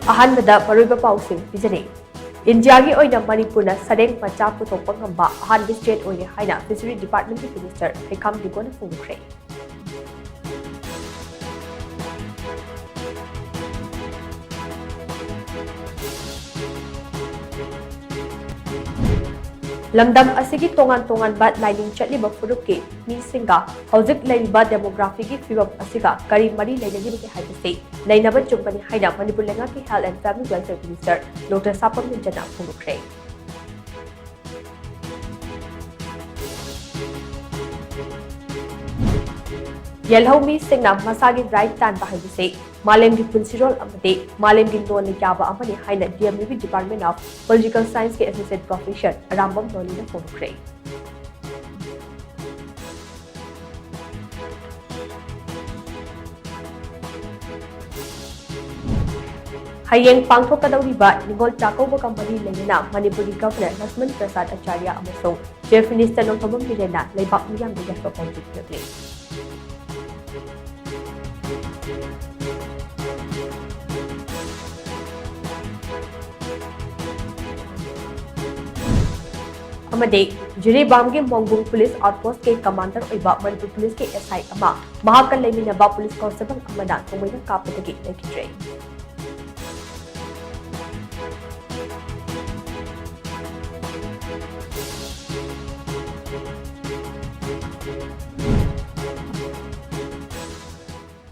अहानबदा मरुइबा पाउसिंग पिजरे India की ओइना मणिपुरना सरेंग मचा पुथोकपा ngamba अहानबा state ओइने हाइना फिशरी डिपार्टमेंट की मिनिस्टर हेखाम दिगोन फोंख्रे लमदम असिगी तोंगान बा लाइनिंग चटलिबा फुरुकी मीसिंगा हौजिक लैरिबा डेमोग्राफी की फिबम असिगा करी मरी लैनगिबके हाइबसे लैनबा चुंबनी हाइना मणिपुर लेंगा की health and family welfare minister doctor Sapam मिंजना फोंख्रे येलहौमी सिंगना मसागी राइट टान बाहाइबसे मालेम की पुंसिरोल अमदे मालेम की लोन याबा अमने हाइना DMU department of political science के एसोसिएट प्रोफेसर रामबम नोनी ने फोंख्रे हयेंग पांगथोकदौरिबा निगोल चाकौबा कंपनी लेना मणिपुरी गवर्नर लक्ष्मण प्रसाद आचार्य अमसों चीफ मिनिस्टर नोंथोबम बिरेना लेबाक मियाम दिगसो पॉजिटिवली जिरीबाम के मोंगबुंग पुलिस आउटपोस्ट के कमांडर मणिपुर पुलिस के एसआई महाकल लेमिनबा पुलिस कांस्टेबल थोंगमैना कापदगी लेखिद्रे।